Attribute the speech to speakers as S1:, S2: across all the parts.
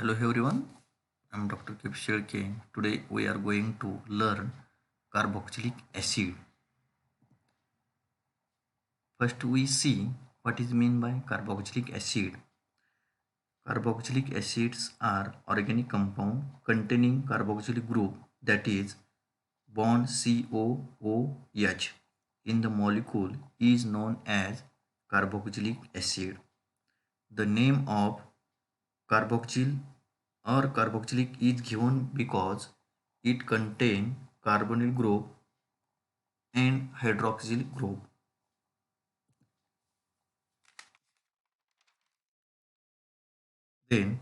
S1: Hello everyone, I'm Dr. Kipshir K. Today we are going to learn carboxylic acid. First we see what is meant by carboxylic acid. Carboxylic acids are organic compound containing carboxylic group, that is bond COOH in the molecule is known as carboxylic acid. The name of carboxyl or carboxylic is given because it contains carbonyl group and hydroxyl group. Then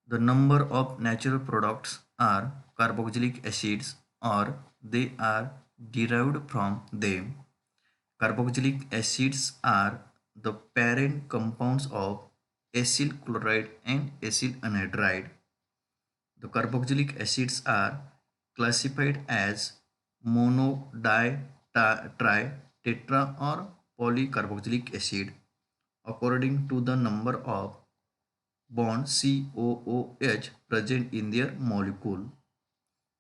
S1: the number of natural products are carboxylic acids or they are derived from them. Carboxylic acids are the parent compounds of acyl chloride and acyl anhydride. The carboxylic acids are classified as mono, di, tri, tetra or polycarboxylic acid according to the number of bonds COOH present in their molecule.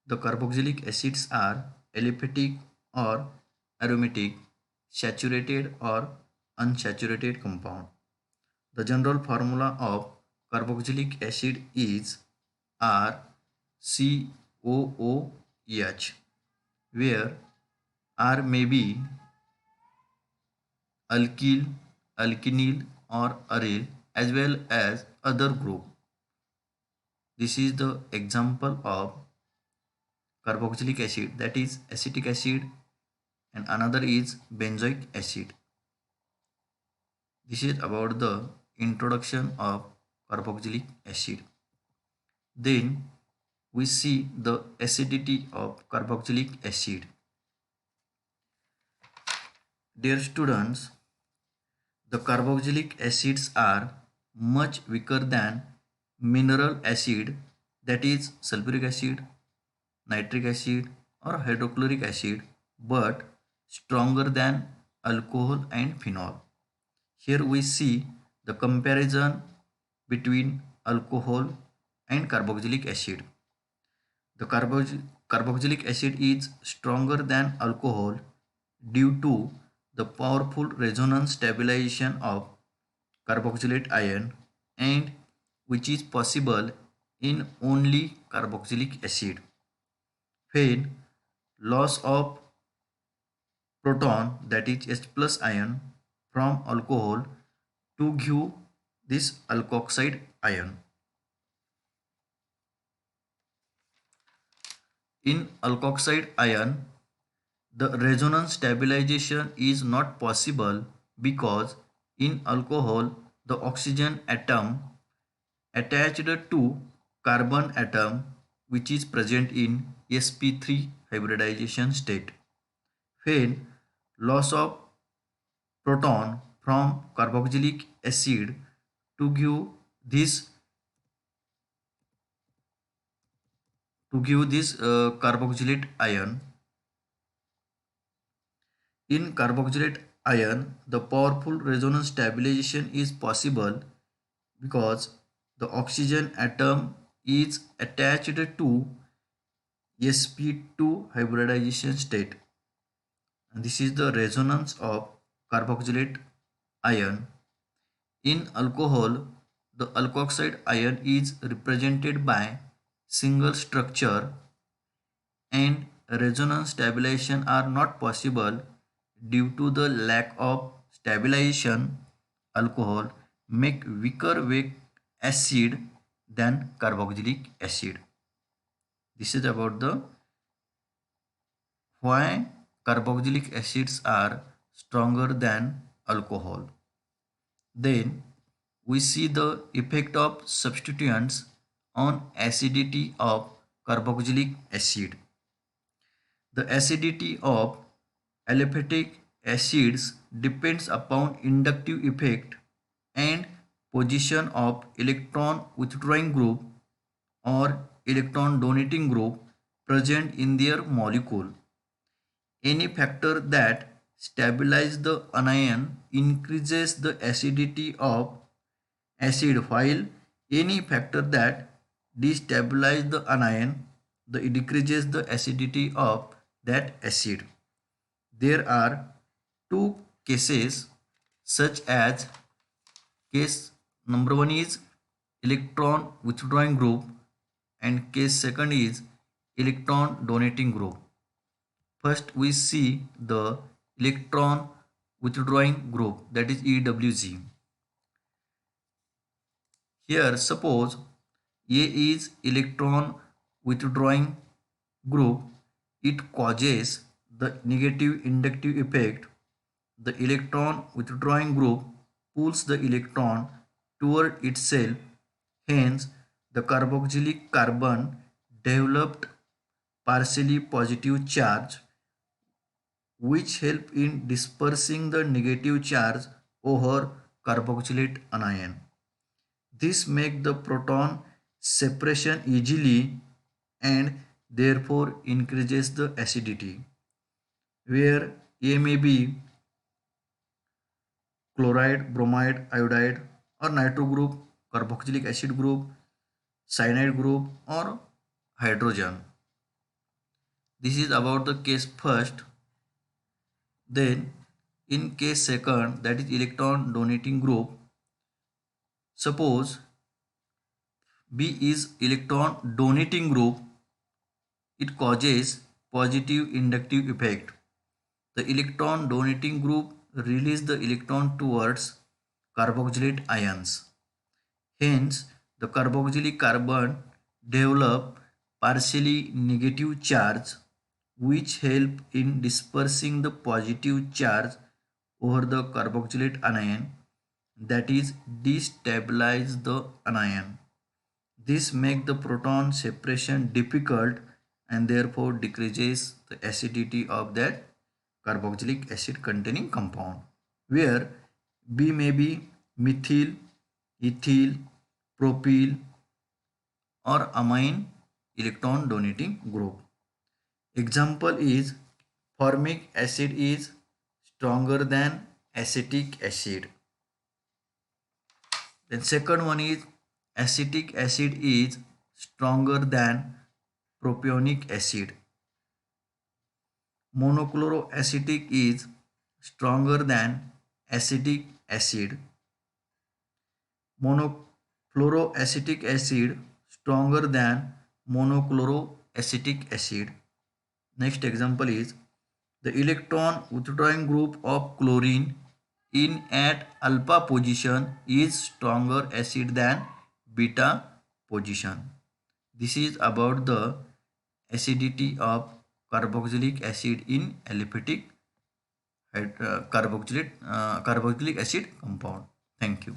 S1: The carboxylic acids are aliphatic or aromatic, saturated or unsaturated compound. The general formula of carboxylic acid is RCOOH, where R may be alkyl, alkenyl or aryl as well as other group. This is the example of carboxylic acid, that is acetic acid, and another is benzoic acid. This is about the introduction of carboxylic acid. Then we see the acidity of carboxylic acid. Dear students, the carboxylic acids are much weaker than mineral acid, that is sulfuric acid, nitric acid or hydrochloric acid, but stronger than alcohol and phenol. Here we see the comparison between alcohol and carboxylic acid. The carboxylic acid is stronger than alcohol due to the powerful resonance stabilization of carboxylate ion, and which is possible in only carboxylic acid. When loss of proton, that is H plus ion, from alcohol to give this alkoxide ion. In alkoxide ion, the resonance stabilization is not possible because in alcohol the oxygen atom attached to carbon atom, which is present in sp3 hybridization state. When loss of proton from carboxylic acid to give this carboxylate ion. In carboxylate ion, the powerful resonance stabilization is possible because the oxygen atom is attached to sp2 hybridization state. And this is the resonance of carboxylate ion. In alcohol, the alkoxide ion is represented by single structure, and resonance stabilization are not possible due to the lack of stabilization. Alcohol make weaker weak acid than carboxylic acid. This is about the why carboxylic acids are stronger than alcohol. Then we see the effect of substituents on acidity of carboxylic acid. The acidity of aliphatic acids depends upon inductive effect and position of electron withdrawing group or electron donating group present in their molecule. Any factor that stabilizes the anion increases the acidity of acid, while any factor that destabilize the anion, it decreases the acidity of that acid. There are two cases such as case number one is electron withdrawing group and case second is electron donating group. First we see the electron withdrawing group, that is EWG. Here suppose A is electron withdrawing group, it causes the negative inductive effect. The electron withdrawing group pulls the electron toward itself, hence the carboxylic carbon developed partially positive charge which help in dispersing the negative charge over carboxylate anion. This makes the proton separation easily and therefore increases the acidity, where A may be chloride, bromide, iodide or nitro group, carboxylic acid group, cyanide group or hydrogen. This is about the case first. Then in case second, that is electron donating group, suppose B is electron donating group, it causes positive inductive effect. The electron donating group release the electron towards carboxylate ions. Hence, the carboxylic carbon develop partially negative charge which help in dispersing the positive charge over the carboxylate anion, that is destabilize the anion. This makes the proton separation difficult and therefore decreases the acidity of that carboxylic acid containing compound, where B may be methyl, ethyl, propyl or amine electron donating group. Example is formic acid is stronger than acetic acid. Then second one is acetic acid is stronger than propionic acid. Monochloroacetic is stronger than acetic acid. Monofluoroacetic acid stronger than monochloroacetic acid. Next example is the electron withdrawing group of chlorine in at alpha position is stronger acid than beta position. This is about the acidity of carboxylic acid in aliphatic carboxylic acid compound. Thank you.